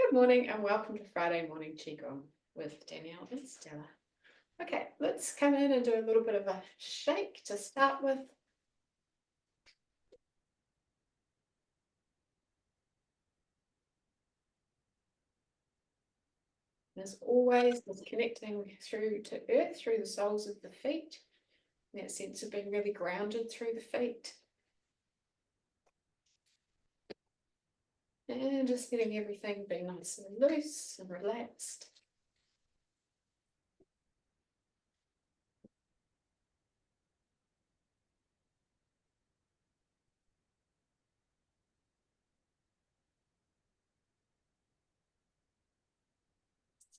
Good morning and welcome to Friday Morning Qigong with Danielle and Stella. Okay, let's come in and do a little bit of a shake to start with. As always, it's connecting through to earth, through the soles of the feet. That sense of being really grounded through the feet. And just getting everything being nice and loose and relaxed.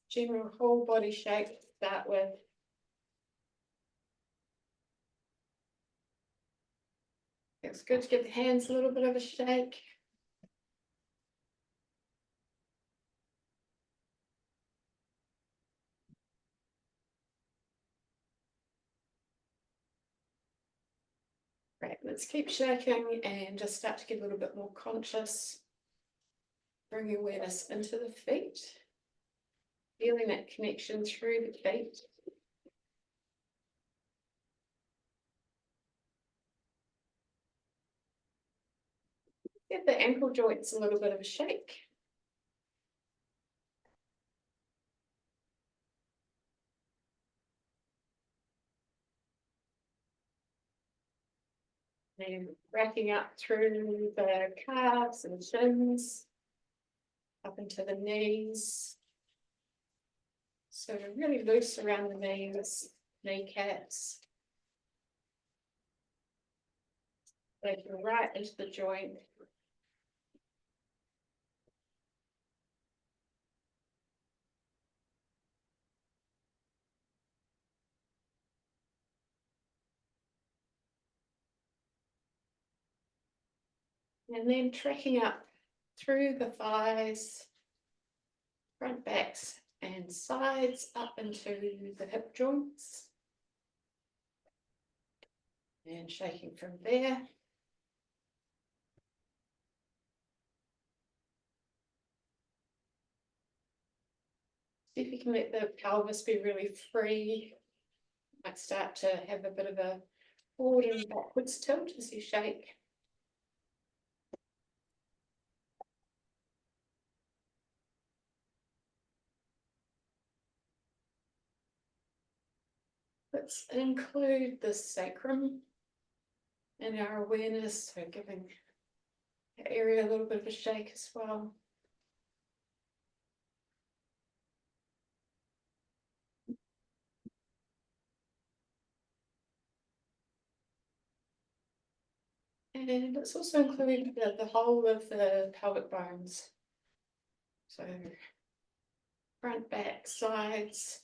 General whole body shake to start with. It's good to give the hands a little bit of a shake. Right, let's keep shaking and just start to get a little bit more conscious. Bring awareness into the feet, feeling that connection through the feet. Give the ankle joints a little bit of a shake. And racking up through the calves and shins, up into the knees. So really loose around the knees, kneecaps. Taking right into the joint. And then tracking up through the thighs, front, backs and sides up into the hip joints. And shaking from there. See if you can let the pelvis be really free. Might start to have a bit of a forward and backwards tilt as you shake. Let's include the sacrum in our awareness, so giving the area a little bit of a shake as well. And let's also include the whole of the pelvic bones. So front, back, sides.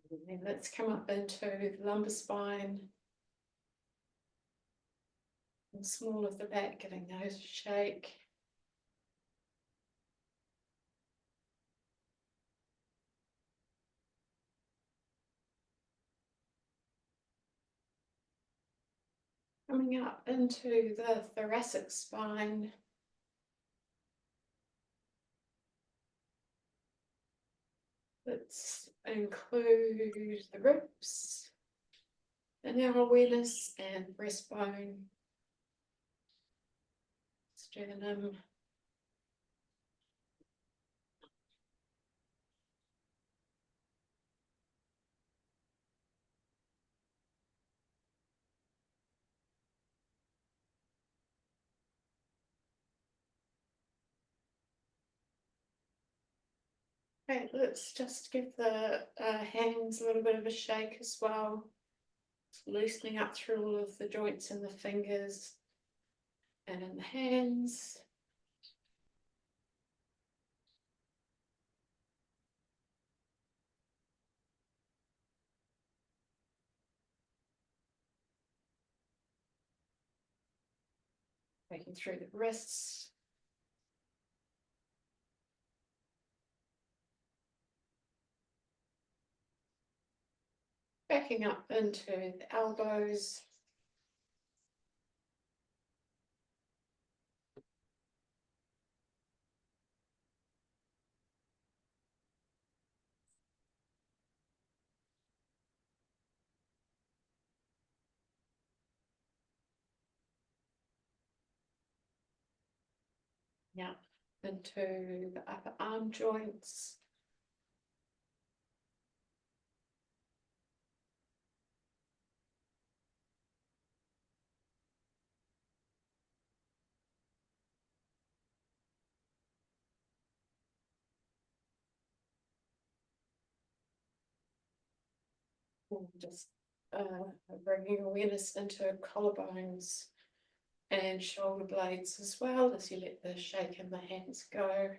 And then let's come up into the lumbar spine. And small of the back, giving those a shake. Coming up into the thoracic spine. Let's include the ribs, and our awareness and breastbone, sternum. Okay, let's just give the hands a little bit of a shake as well. Loosening up through all of the joints in the fingers and in the hands. Making through the wrists. Backing up into the elbows. Yeah, into the upper arm joints. And just bringing awareness into collarbones and shoulder blades as well as you let the shake in the hands go.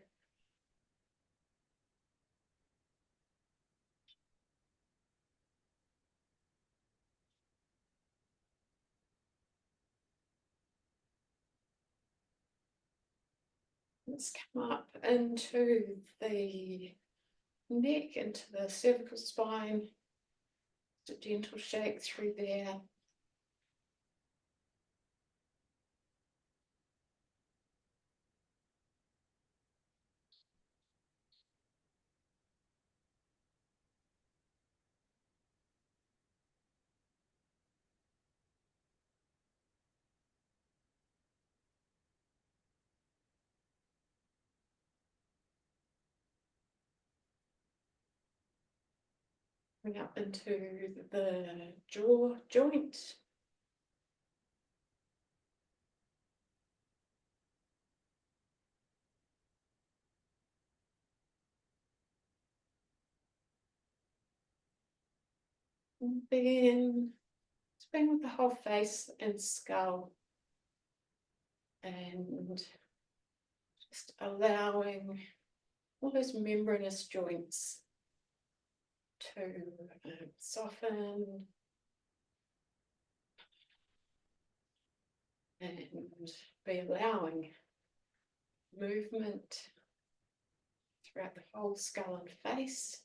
Let's come up into the neck, into the cervical spine. Just a gentle shake through there. Bring up into the jaw joint. And then spin with the whole face and skull. And just allowing all those membranous joints to soften and be allowing movement throughout the whole skull and face.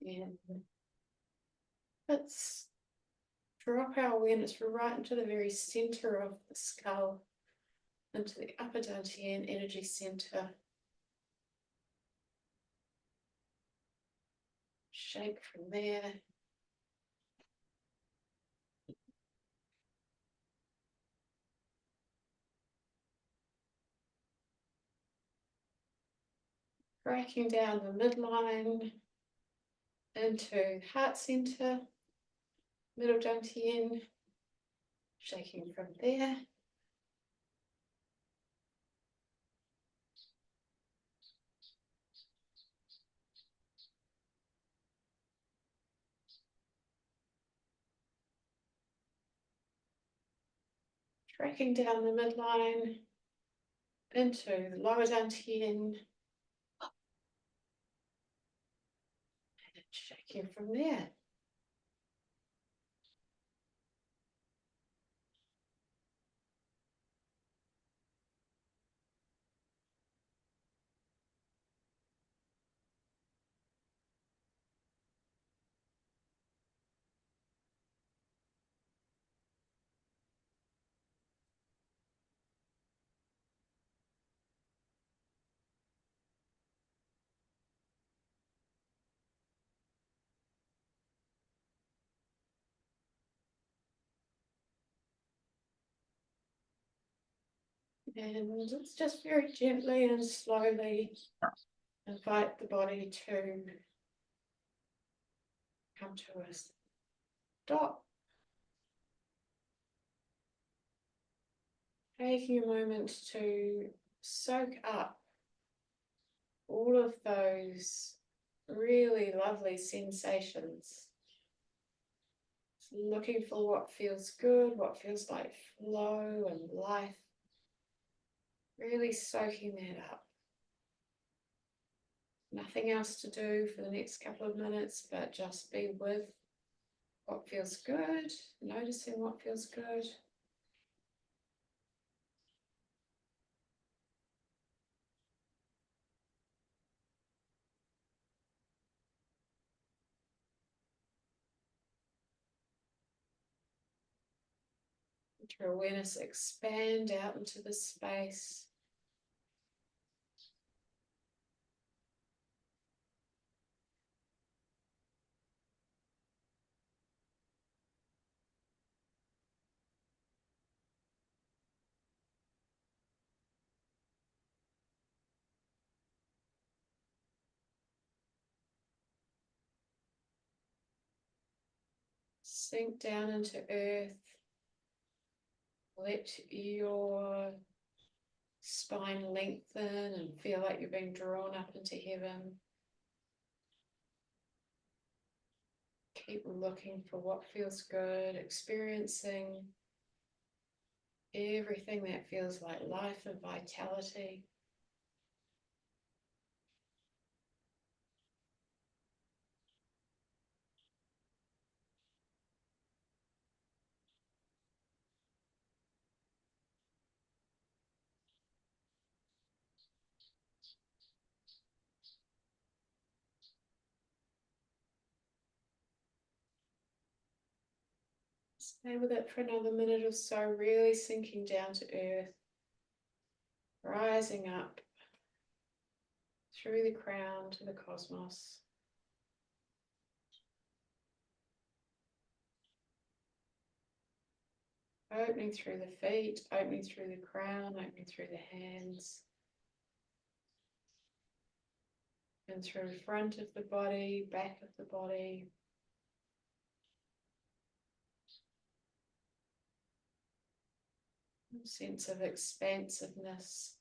And let's drop our awareness right into the very center of the skull, into the upper dantian energy center. Shake from there. Breaking down the midline into heart center, middle dantian, shaking from there. Tracking down the midline into the lower dantian and shaking from there. And let's just very gently and slowly invite the body to come to a stop. Taking a moment to soak up all of those really lovely sensations Looking for what feels good, what feels like flow and life. Really soaking that up. Nothing else to do for the next couple of minutes, but just be with what feels good, noticing what feels good. Let your awareness expand out into the space. Sink down into earth. Let your spine lengthen and feel like you're being drawn up into heaven. Keep looking for what feels good, experiencing everything that feels like life and vitality. Stay with it for another minute or so, really sinking down to earth, rising up through the crown to the cosmos. Opening through the feet, opening through the crown, opening through the hands. And through front of the body, back of the body. Sense of expansiveness.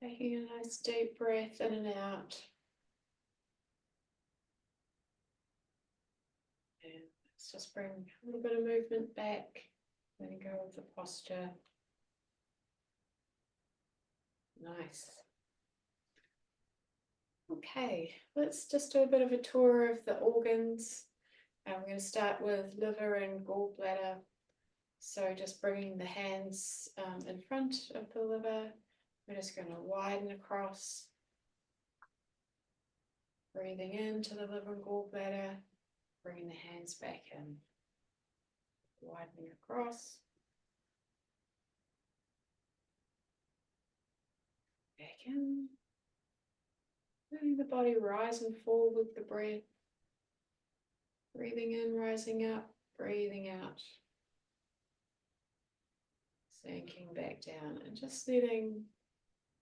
Taking a nice deep breath in and out. And let's just bring a little bit of movement back. Letting go of the posture. Nice. Okay, let's just do a bit of a tour of the organs. And we're going to start with liver and gallbladder. So just bringing the hands in front of the liver. We're just going to widen across. Breathing into the liver and gallbladder. Bringing the hands back in. Widening across. Back in. Letting the body rise and fall with the breath. Breathing in, rising up, breathing out. Sinking back down and just letting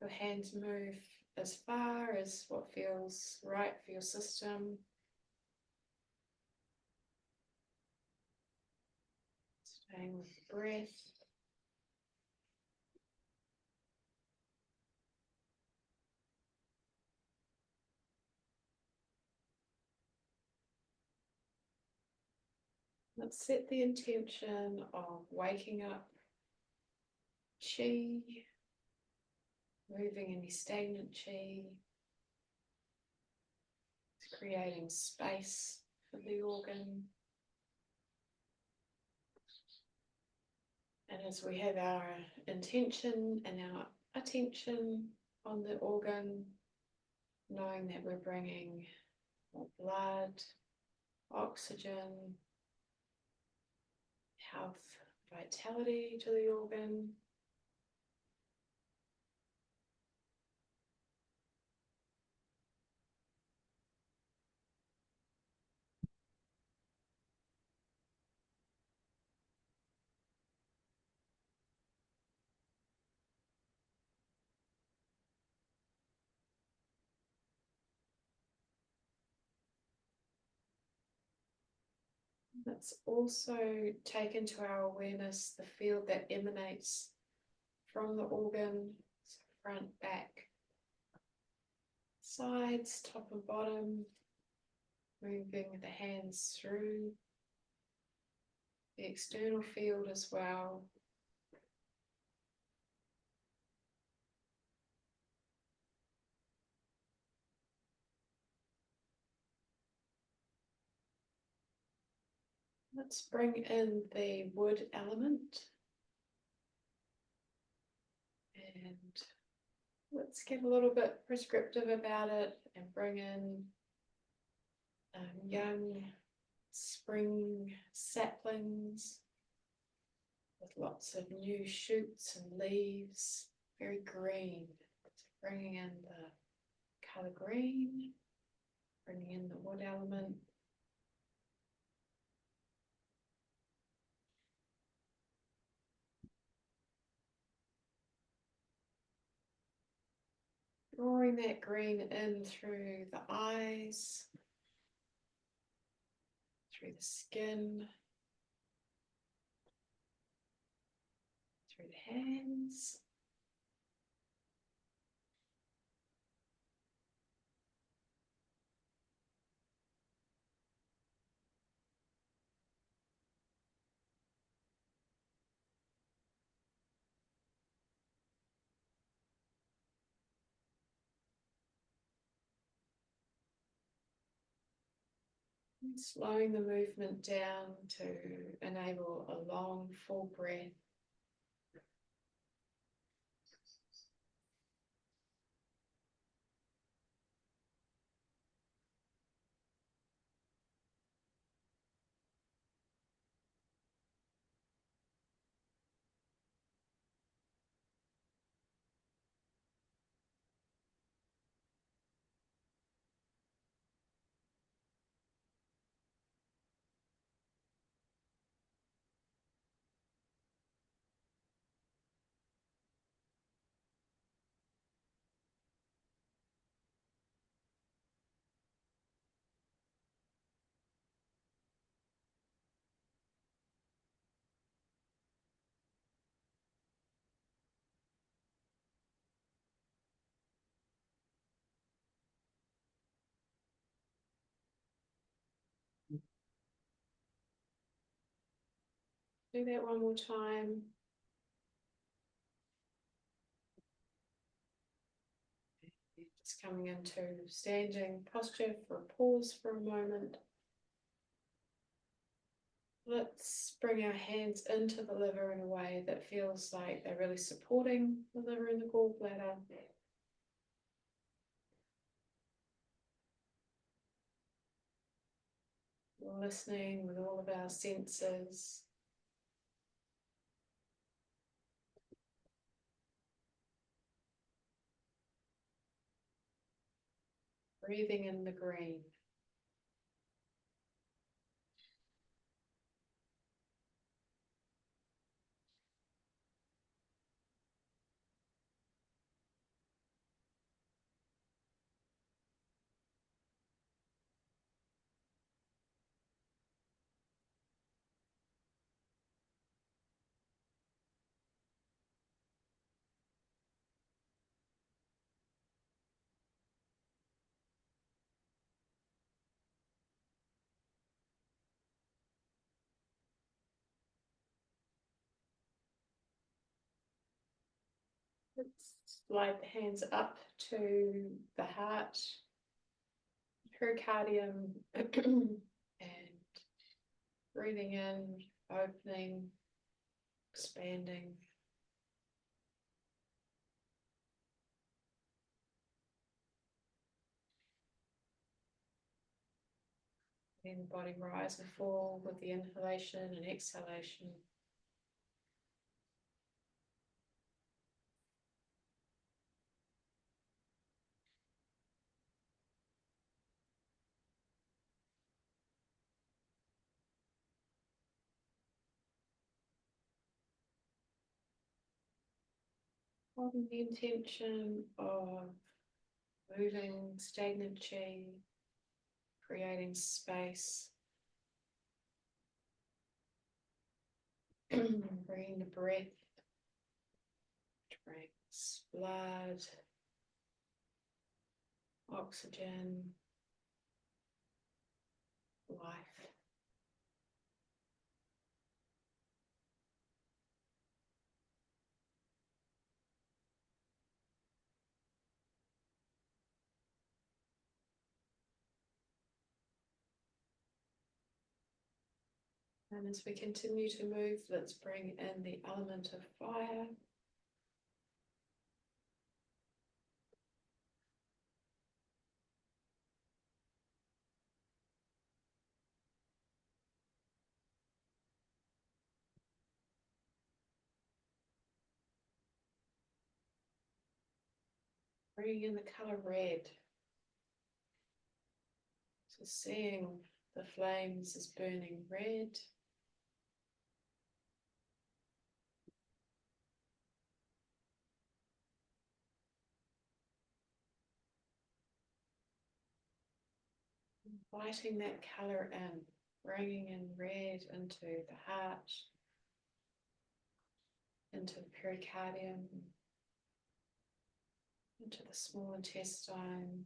your hands move as far as what feels right for your system. Staying with the breath. Let's set the intention of waking up chi, moving any stagnant chi, creating space for the organ, And as we have our intention and our attention on the organ, knowing that we're bringing more blood, oxygen, health, vitality to the organ. Let's also take into our awareness the field that emanates from the organ, so front, back, sides, top and bottom, moving the hands through the external field as well. Let's bring in the wood element. And let's get a little bit prescriptive about it and bring in young spring saplings with lots of new shoots and leaves, very green. So bringing in the colour green, bringing in the wood element. Drawing that green in through the eyes, through the skin, through the hands. And slowing the movement down to enable a long, full breath. Do that one more time. Just coming into standing posture for a pause for a moment. Let's bring our hands into the liver in a way that feels like they're really supporting the liver and the gallbladder. We're listening with all of our senses. Breathing in the green. Let's slide the hands up to the heart, pericardium, and breathing in, opening expanding. Letting the body rise and fall with the inhalation and exhalation. Holding the intention of moving stagnant chi, creating space, bringing the breath, which brings blood, oxygen, life. And as we continue to move, let's bring in the element of fire. Bringing in the color red. So seeing the flames as burning red. Inviting that color in, bringing in red into the heart, into the pericardium, into the small intestine.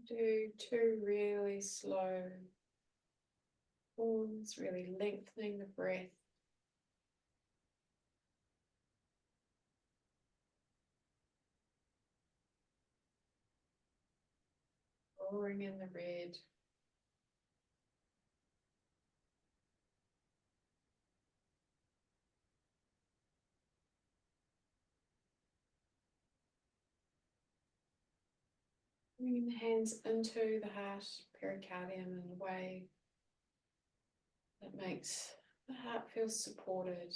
Do two really slow pulls, really lengthening the breath. Drawing in the red. Bringing the hands into the heart, pericardium in a way that makes the heart feel supported.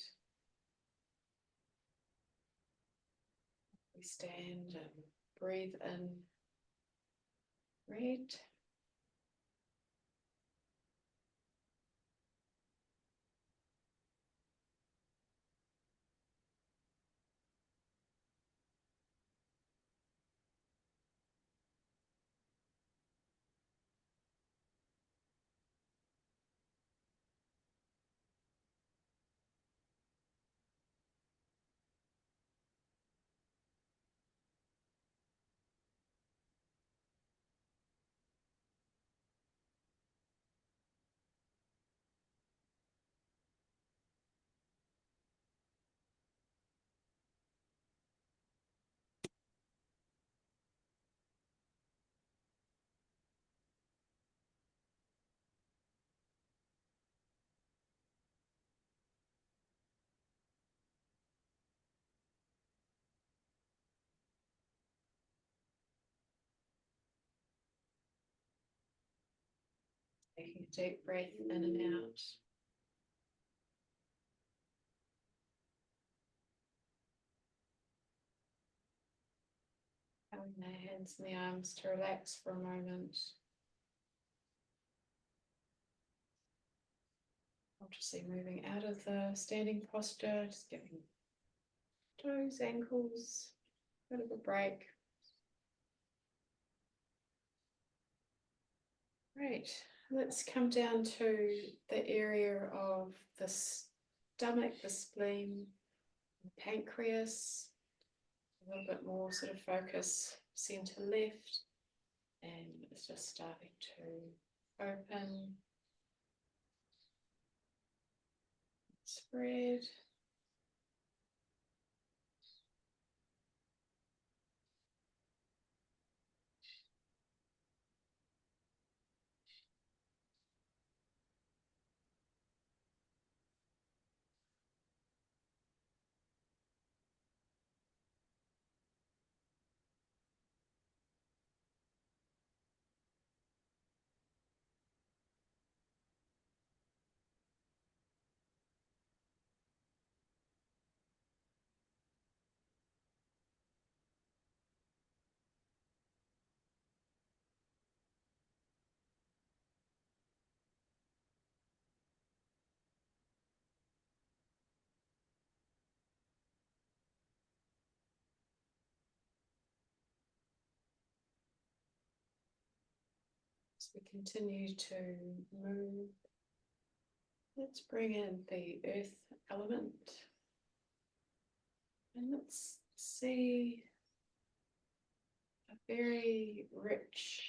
We stand and breathe in red. Taking a deep breath in and out. Allowing the hands and the arms to relax for a moment. Consciously moving out of the standing posture, just giving toes, ankles a bit of a break. Great. Let's come down to the area of the stomach, the spleen, the pancreas. A little bit more sort of focus center left, and it's just starting to open, spread. As we continue to move, let's bring in the earth element, and let's see a very rich,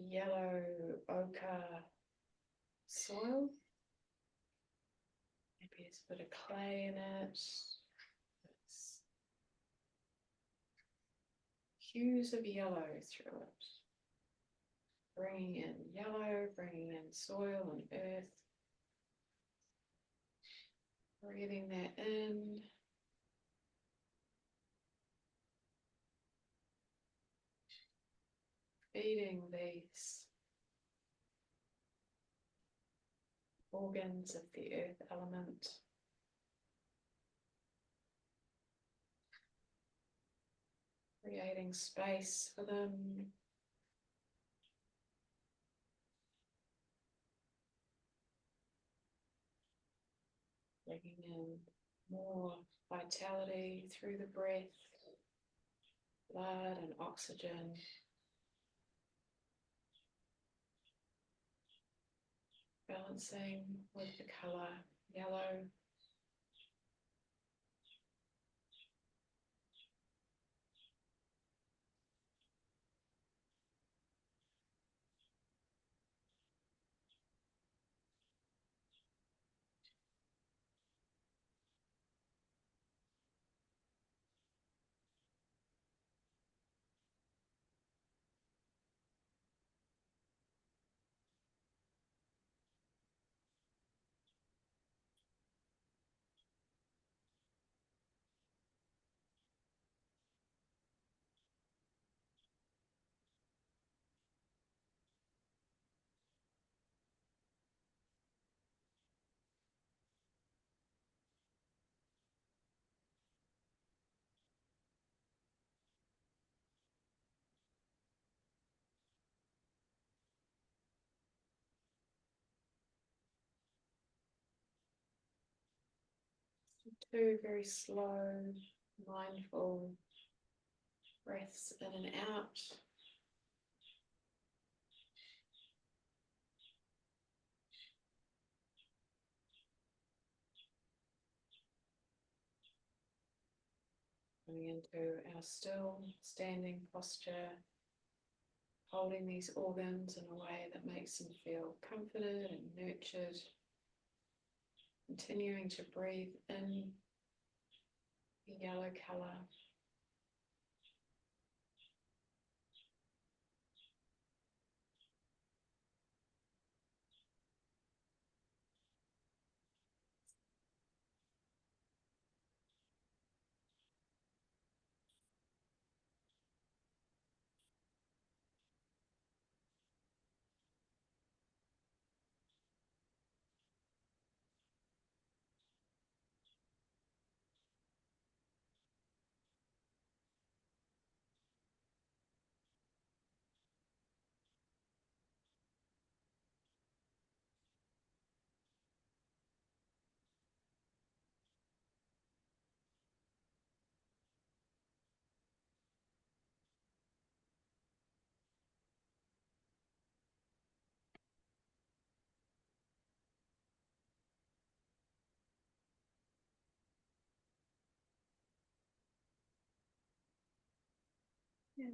yellow ochre soil. Maybe there's a bit of clay in it. It's hues of yellow through it. Bringing in yellow, bringing in soil and earth. Breathing that in. Feeding these organs of the earth element. Creating space for them. Bringing in more vitality through the breath, blood and oxygen. Balancing with the colour yellow. Two very slow, mindful breaths in and out. Coming into our still standing posture, holding these organs in a way that makes them feel comforted and nurtured. Continuing to breathe in the yellow colour.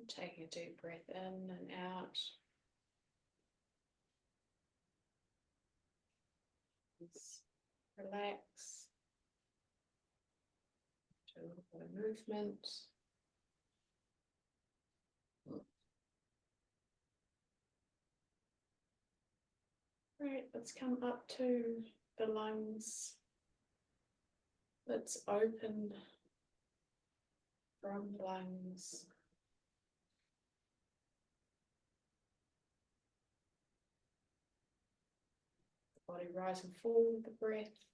taking a deep breath in and out. Just relax. Do a little bit of movement. Right, let's come up to the lungs. Let's open from the lungs. The body rise and fall with the breath.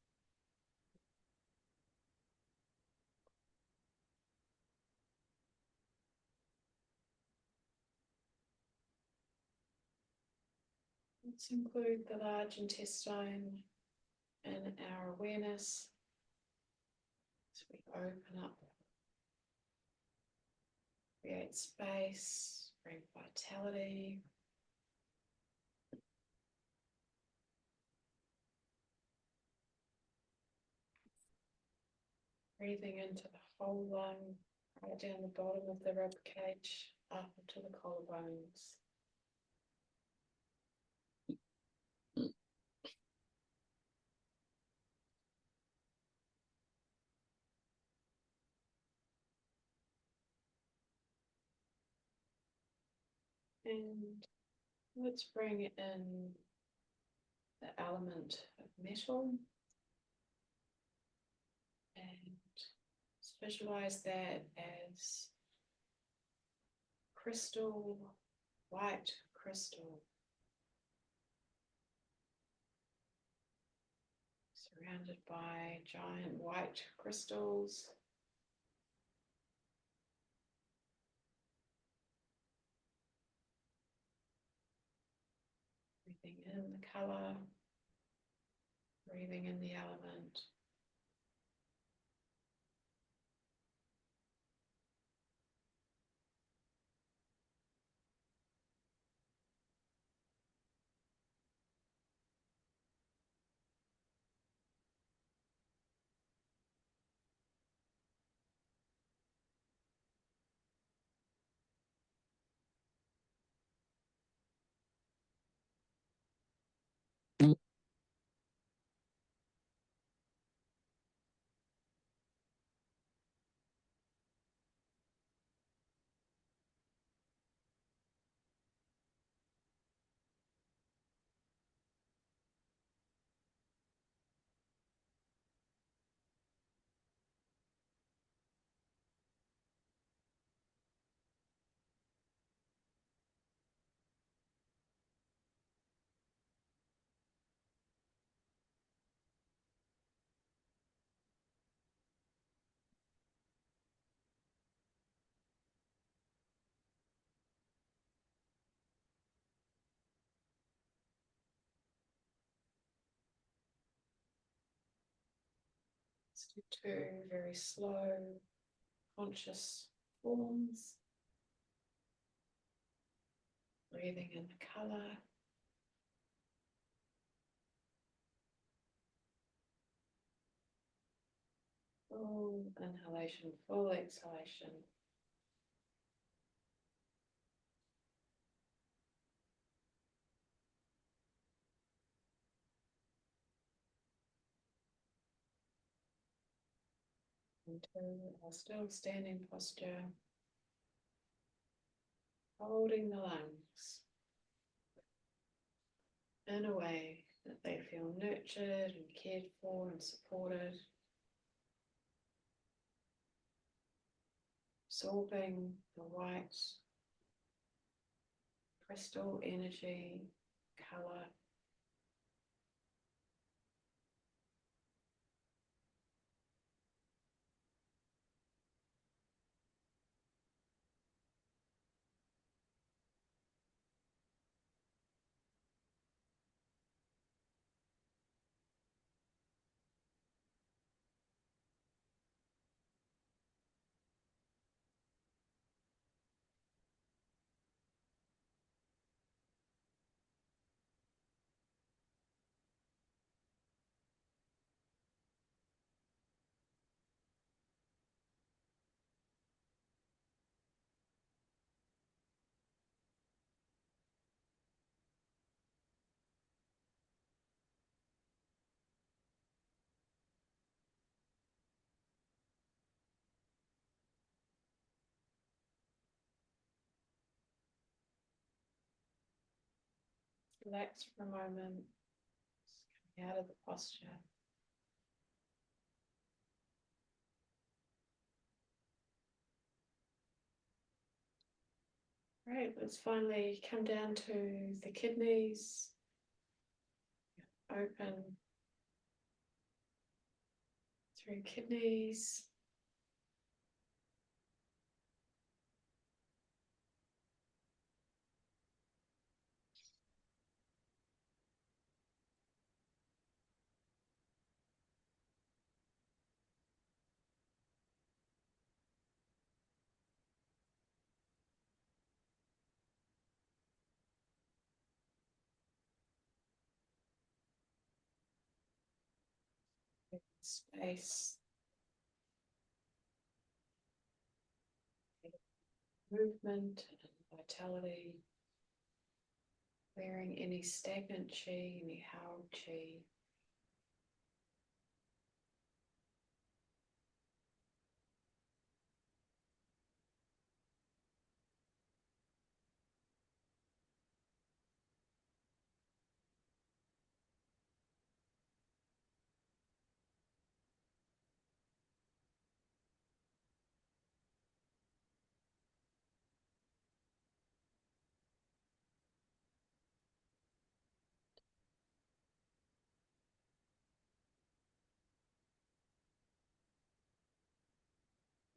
Let's include the large intestine in our awareness as we open up, create space, bring vitality. Breathing into the whole lung, right down the bottom of the rib cage, up into the collarbones. And let's bring in the element of metal and visualize that as crystal, white crystal, surrounded by giant white crystals. Breathing in the color, breathing in the element. Let's do two very slow, conscious forms. Breathing in the color. Full inhalation, full exhalation. Into our still standing posture, holding the lungs in a way that they feel nurtured and cared for and supported, absorbing the white crystal energy, color. Relax for a moment, just coming out of the posture. Right, let's finally come down to the kidneys. Open through kidneys. Space, movement and vitality, clearing any stagnant chi, any held chi.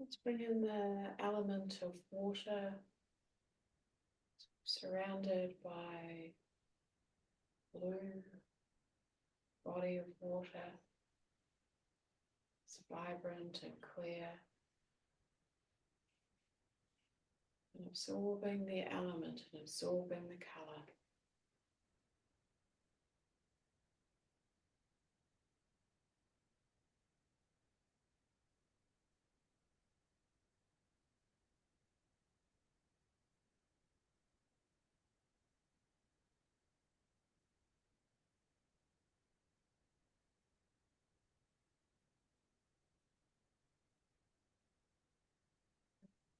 Let's bring in the element of water, surrounded by blue body of water. It's vibrant and clear, and absorbing the element and absorbing the color.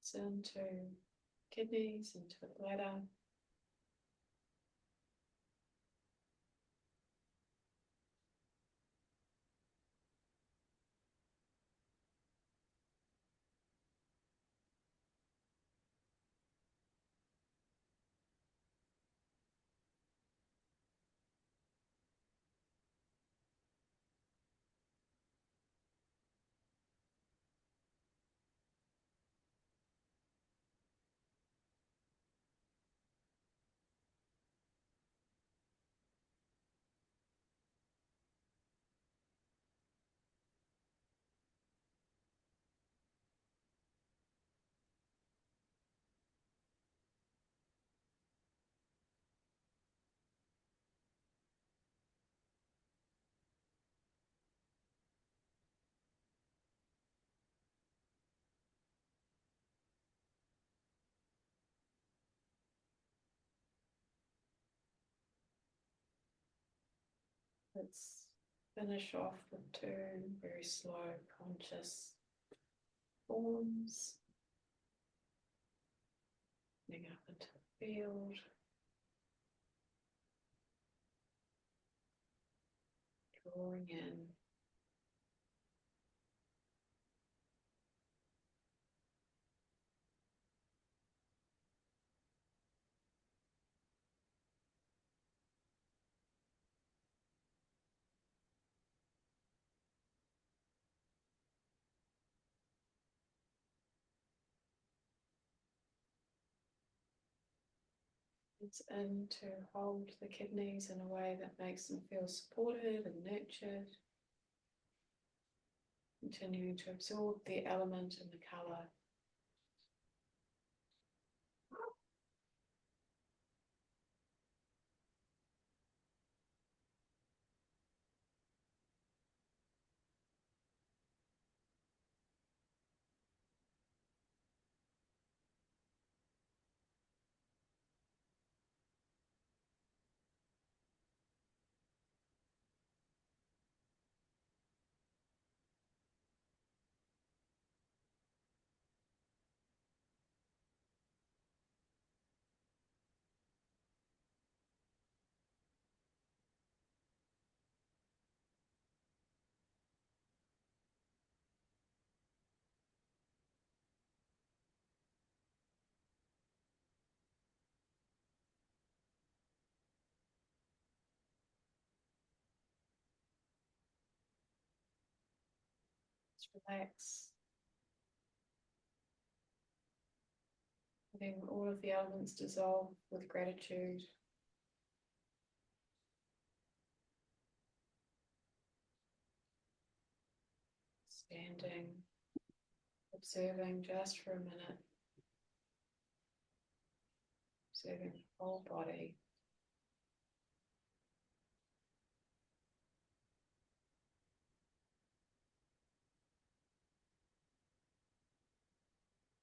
It's into kidneys, into the bladder. Let's finish off with two very slow, conscious forms. Coming up into the field. Drawing in it's in to hold the kidneys in a way that makes them feel supported and nurtured. Continuing to absorb the element and the colour. Just relax. Letting all of the elements dissolve with gratitude. Standing, observing just for a minute. Observing the whole body.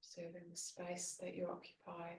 Observing the space that you occupy.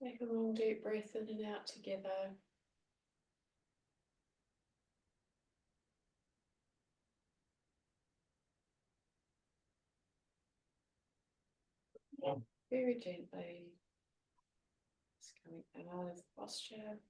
Take a long deep breath in and out together. Very gently. Just coming out of the posture.